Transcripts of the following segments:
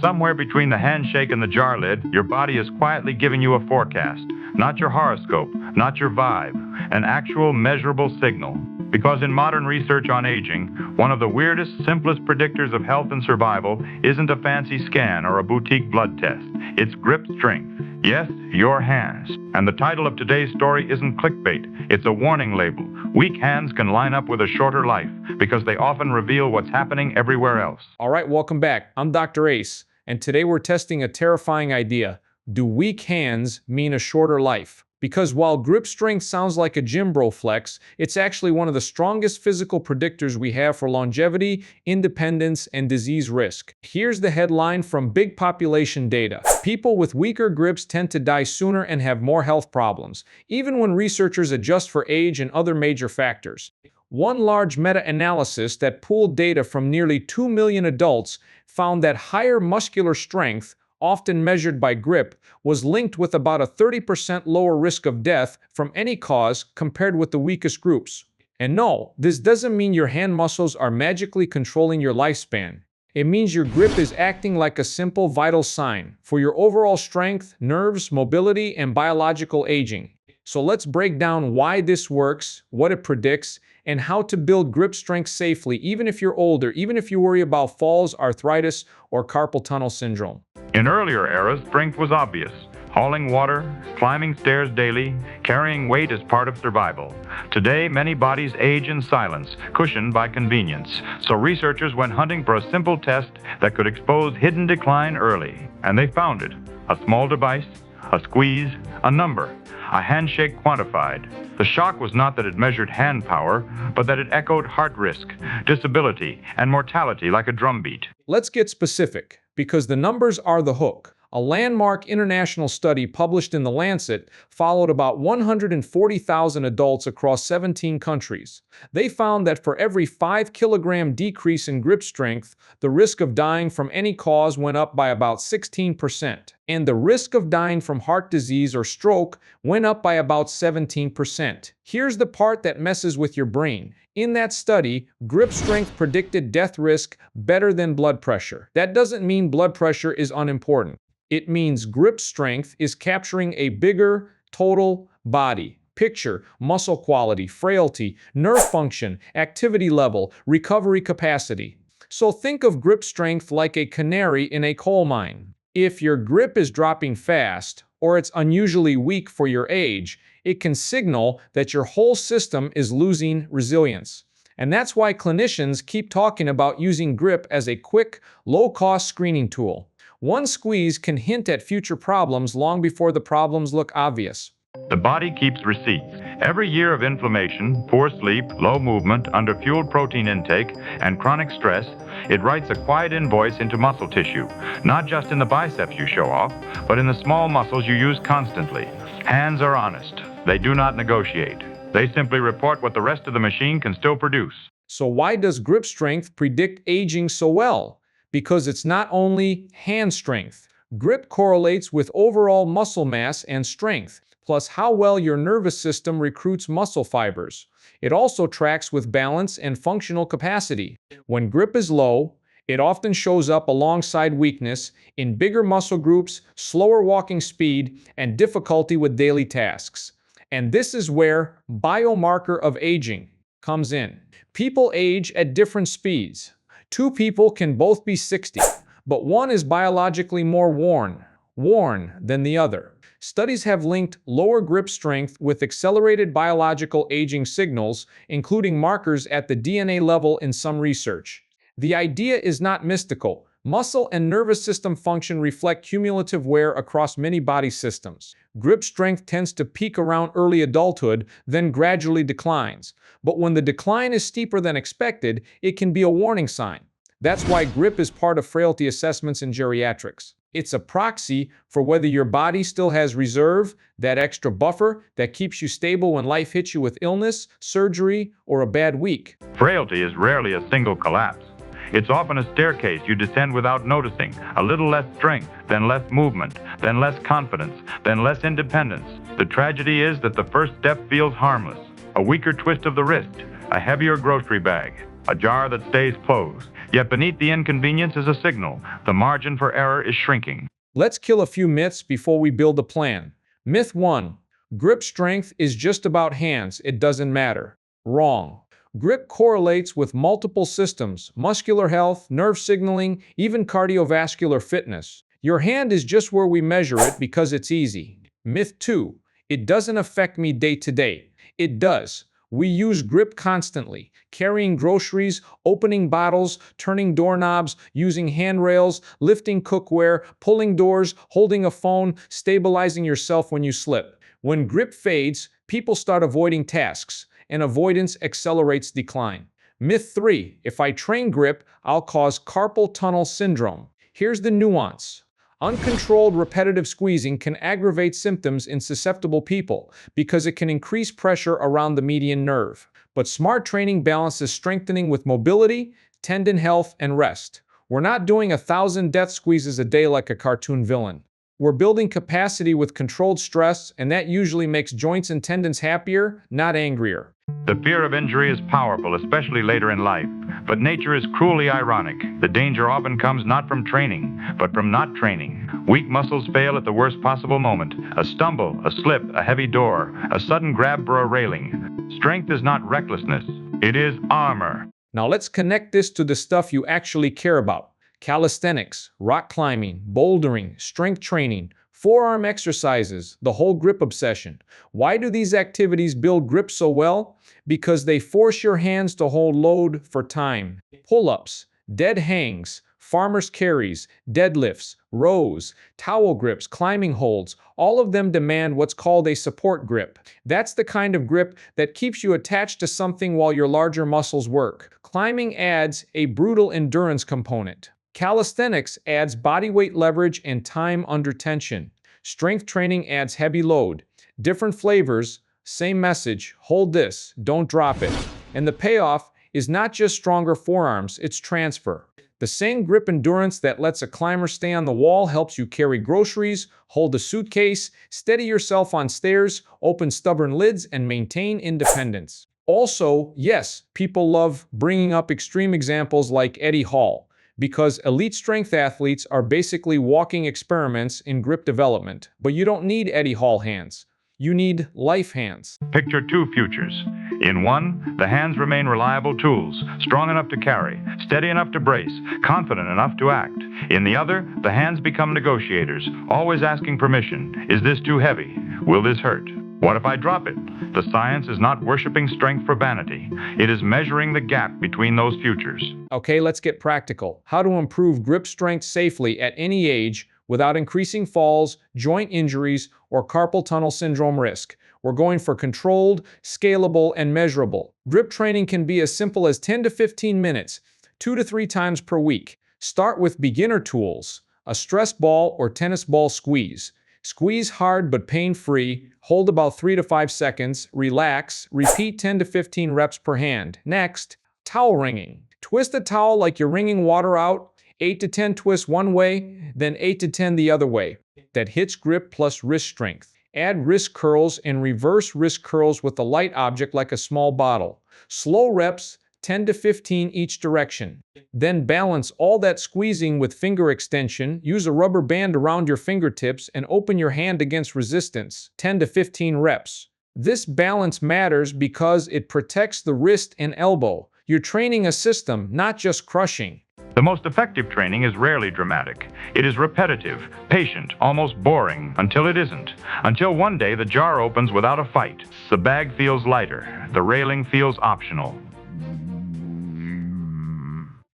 Somewhere between the handshake and the jar lid, your body is quietly giving you a forecast. Not your horoscope, not your vibe, an actual measurable signal. Because in modern research on aging, one of the weirdest, simplest predictors of health and survival isn't a fancy scan or a boutique blood test. It's grip strength. Yes, your hands. And the title of today's story isn't clickbait. It's a warning label. Weak hands can line up with a shorter life because they often reveal what's happening everywhere else. All right, welcome back. I'm Dr. Ace, and today we're testing a terrifying idea. Do weak hands mean a shorter life? Because while grip strength sounds like a gym bro flex, it's actually one of the strongest physical predictors we have for longevity, independence, and disease risk. Here's the headline from Big Population Data. People with weaker grips tend to die sooner and have more health problems, even when researchers adjust for age and other major factors. One large meta-analysis that pooled data from nearly 2 million adults found that higher muscular strength, often measured by grip, was linked with about a 30% lower risk of death from any cause compared with the weakest groups. And no, this doesn't mean your hand muscles are magically controlling your lifespan. It means your grip is acting like a simple vital sign for your overall strength, nerves, mobility, and biological aging. So let's break down why this works, what it predicts, and how to build grip strength safely, even if you're older, even if you worry about falls, arthritis, or carpal tunnel syndrome. In earlier eras, strength was obvious. Hauling water, climbing stairs daily, carrying weight is part of survival. Today, many bodies age in silence, cushioned by convenience. So researchers went hunting for a simple test that could expose hidden decline early. And they found it. A small device, a squeeze, a number, a handshake quantified. The shock was not that it measured hand power, but that it echoed heart risk, disability, and mortality like a drumbeat. Let's get specific, because the numbers are the hook. A landmark international study published in The Lancet followed about 140,000 adults across 17 countries. They found that for every 5-kilogram decrease in grip strength, the risk of dying from any cause went up by about 16%, and the risk of dying from heart disease or stroke went up by about 17%. Here's the part that messes with your brain. In that study, grip strength predicted death risk better than blood pressure. That doesn't mean blood pressure is unimportant. It means grip strength is capturing a bigger total body picture: muscle quality, frailty, nerve function, activity level, recovery capacity. So think of grip strength like a canary in a coal mine. If your grip is dropping fast, or it's unusually weak for your age, it can signal that your whole system is losing resilience. And that's why clinicians keep talking about using grip as a quick, low-cost screening tool. One squeeze can hint at future problems long before the problems look obvious. The body keeps receipts. Every year of inflammation, poor sleep, low movement, underfueled protein intake, and chronic stress, it writes a quiet invoice into muscle tissue. Not just in the biceps you show off, but in the small muscles you use constantly. Hands are honest. They do not negotiate. They simply report what the rest of the machine can still produce. So why does grip strength predict aging so well? Because it's not only hand strength. Grip correlates with overall muscle mass and strength, plus how well your nervous system recruits muscle fibers. It also tracks with balance and functional capacity. When grip is low, it often shows up alongside weakness in bigger muscle groups, slower walking speed, and difficulty with daily tasks. And this is where biomarker of aging comes in. People age at different speeds. Two people can both be 60, but one is biologically more worn than the other. Studies have linked lower grip strength with accelerated biological aging signals, including markers at the DNA level in some research. The idea is not mystical. Muscle and nervous system function reflect cumulative wear across many body systems. Grip strength tends to peak around early adulthood, then gradually declines. But when the decline is steeper than expected, it can be a warning sign. That's why grip is part of frailty assessments in geriatrics. It's a proxy for whether your body still has reserve, that extra buffer that keeps you stable when life hits you with illness, surgery, or a bad week. Frailty is rarely a single collapse. It's often a staircase you descend without noticing. A little less strength, then less movement, then less confidence, then less independence. The tragedy is that the first step feels harmless. A weaker twist of the wrist, a heavier grocery bag, a jar that stays closed. Yet beneath the inconvenience is a signal. The margin for error is shrinking. Let's kill a few myths before we build a plan. Myth 1. Grip strength is just about hands, it doesn't matter. Wrong. Grip correlates with multiple systems, muscular health, nerve signaling, even cardiovascular fitness. Your hand is just where we measure it because it's easy. Myth 2. It doesn't affect me day to day. It does. We use grip constantly, carrying groceries, opening bottles, turning doorknobs, using handrails, lifting cookware, pulling doors, holding a phone, stabilizing yourself when you slip. When grip fades, people start avoiding tasks, and avoidance accelerates decline. Myth 3. If I train grip, I'll cause carpal tunnel syndrome. Here's the nuance. Uncontrolled repetitive squeezing can aggravate symptoms in susceptible people because it can increase pressure around the median nerve. But smart training balances strengthening with mobility, tendon health, and rest. We're not doing 1,000 death squeezes a day like a cartoon villain. We're building capacity with controlled stress, and that usually makes joints and tendons happier, not angrier. The fear of injury is powerful, especially later in life. But nature is cruelly ironic. The danger often comes not from training, but from not training. Weak muscles fail at the worst possible moment. A stumble, a slip, a heavy door, a sudden grab for a railing. Strength is not recklessness. It is armor. Now let's connect this to the stuff you actually care about. Calisthenics, rock climbing, bouldering, strength training, forearm exercises, the whole grip obsession. Why do these activities build grip so well? Because they force your hands to hold load for time. Pull-ups, dead hangs, farmer's carries, deadlifts, rows, towel grips, climbing holds, all of them demand what's called a support grip. That's the kind of grip that keeps you attached to something while your larger muscles work. Climbing adds a brutal endurance component. Calisthenics adds bodyweight leverage and time under tension. Strength training adds heavy load. Different flavors, same message, hold this, don't drop it. And the payoff is not just stronger forearms, it's transfer. The same grip endurance that lets a climber stay on the wall helps you carry groceries, hold a suitcase, steady yourself on stairs, open stubborn lids, and maintain independence. Also, yes, people love bringing up extreme examples like Eddie Hall, because elite strength athletes are basically walking experiments in grip development. But you don't need Eddie Hall hands. You need life hands. Picture two futures. In one, the hands remain reliable tools, strong enough to carry, steady enough to brace, confident enough to act. In the other, the hands become negotiators, always asking permission. Is this too heavy? Will this hurt? What if I drop it? The science is not worshiping strength for vanity. It is measuring the gap between those futures. Okay, let's get practical. How to improve grip strength safely at any age without increasing falls, joint injuries, or carpal tunnel syndrome risk. We're going for controlled, scalable, and measurable. Grip training can be as simple as 10 to 15 minutes, 2 to 3 times per week. Start with beginner tools, a stress ball or tennis ball squeeze. Squeeze hard but pain-free, hold about 3 to 5 seconds, relax, repeat 10 to 15 reps per hand. Next, towel wringing. Twist the towel like you're wringing water out, 8 to 10 twists one way, then 8 to 10 the other way. That hits grip plus wrist strength. Add wrist curls and reverse wrist curls with a light object like a small bottle. Slow reps, 10 to 15 each direction. Then balance all that squeezing with finger extension. Use a rubber band around your fingertips and open your hand against resistance, 10 to 15 reps. This balance matters because it protects the wrist and elbow. You're training a system, not just crushing. The most effective training is rarely dramatic. It is repetitive, patient, almost boring, until it isn't. Until one day the jar opens without a fight. The bag feels lighter. The railing feels optional.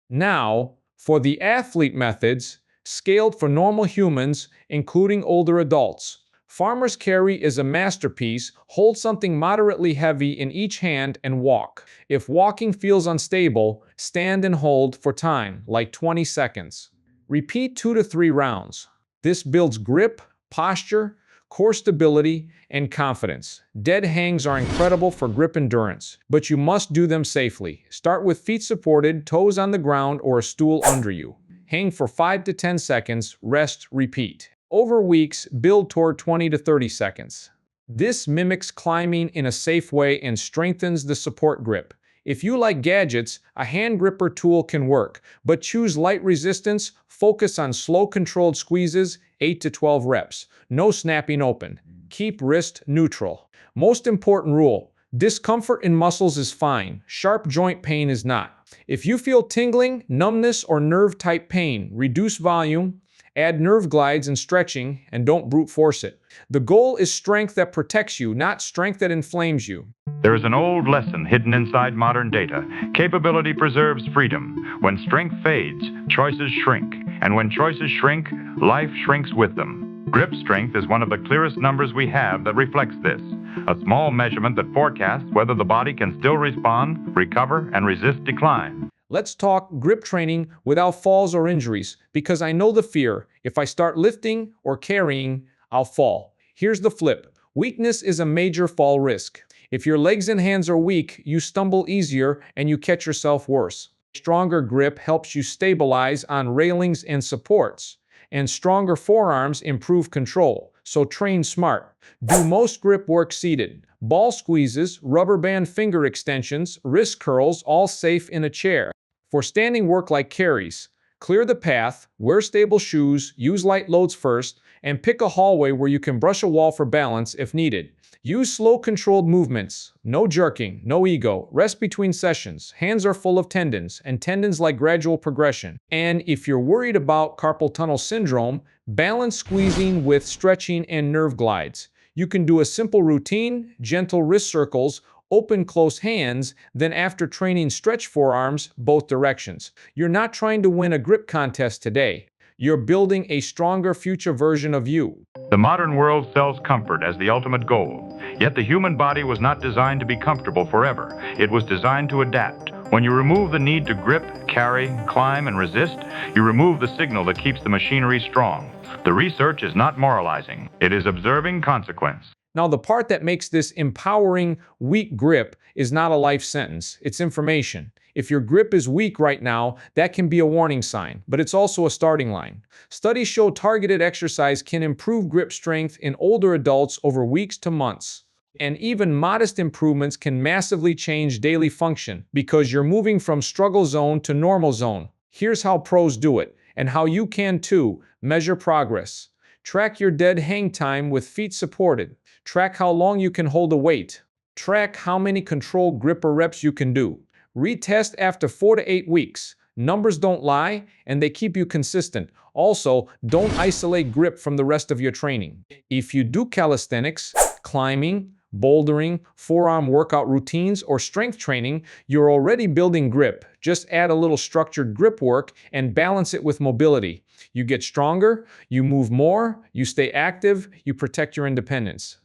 Now, for the athlete methods, scaled for normal humans, including older adults. Farmer's carry is a masterpiece. Hold something moderately heavy in each hand and walk. If walking feels unstable, stand and hold for time, like 20 seconds. Repeat 2 to 3 rounds. This builds grip, posture, core stability, and confidence. Dead hangs are incredible for grip endurance, but you must do them safely. Start with feet supported, toes on the ground, or a stool under you. Hang for 5 to 10 seconds, rest, repeat. Over weeks, build toward 20 to 30 seconds. This mimics climbing in a safe way and strengthens the support grip. If you like gadgets, a hand gripper tool can work, but choose light resistance, focus on slow controlled squeezes, 8 to 12 reps. No snapping open. Keep wrist neutral. Most important rule: discomfort in muscles is fine, sharp joint pain is not. If you feel tingling, numbness, or nerve-type pain, reduce volume, add nerve glides and stretching, and don't brute force it. The goal is strength that protects you, not strength that inflames you. There is an old lesson hidden inside modern data. Capability preserves freedom. When strength fades, choices shrink. And when choices shrink, life shrinks with them. Grip strength is one of the clearest numbers we have that reflects this. A small measurement that forecasts whether the body can still respond, recover, and resist decline. Let's talk grip training without falls or injuries, because I know the fear. If I start lifting or carrying, I'll fall. Here's the flip. Weakness is a major fall risk. If your legs and hands are weak, you stumble easier and you catch yourself worse. Stronger grip helps you stabilize on railings and supports, and stronger forearms improve control. So train smart. Do most grip work seated. Ball squeezes, rubber band finger extensions, wrist curls, all safe in a chair. For standing work like carries, clear the path, wear stable shoes, use light loads first, and pick a hallway where you can brush a wall for balance if needed. Use slow controlled movements. No jerking, no ego. Rest between sessions. Hands are full of tendons, and tendons like gradual progression. And if you're worried about carpal tunnel syndrome, balance squeezing with stretching and nerve glides. You can do a simple routine, gentle wrist circles, open close hands, then after training stretch forearms both directions. You're not trying to win a grip contest today. You're building a stronger future version of you. The modern world sells comfort as the ultimate goal. Yet the human body was not designed to be comfortable forever. It was designed to adapt. When you remove the need to grip, carry, climb, and resist, you remove the signal that keeps the machinery strong. The research is not moralizing. It is observing consequence. Now, the part that makes this empowering weak grip is not a life sentence. It's information. If your grip is weak right now, that can be a warning sign, but it's also a starting line. Studies show targeted exercise can improve grip strength in older adults over weeks to months. And even modest improvements can massively change daily function because you're moving from struggle zone to normal zone. Here's how pros do it, and how you can too. Measure progress. Track your dead hang time with feet supported. Track how long you can hold a weight. Track how many controlled grip or reps you can do. Retest after 4 to 8 weeks. Numbers don't lie, and they keep you consistent. Also, don't isolate grip from the rest of your training. If you do calisthenics, climbing, bouldering, forearm workout routines, or strength training, you're already building grip. Just add a little structured grip work and balance it with mobility. You get stronger, you move more, you stay active, you protect your independence.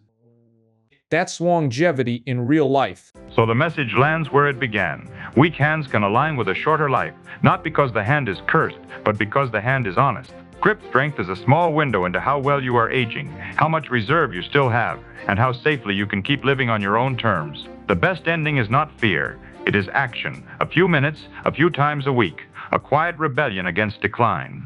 That's longevity in real life. So the message lands where it began. Weak hands can align with a shorter life, not because the hand is cursed, but because the hand is honest. Grip strength is a small window into how well you are aging, how much reserve you still have, and how safely you can keep living on your own terms. The best ending is not fear, it is action. A few minutes, a few times a week. A quiet rebellion against decline.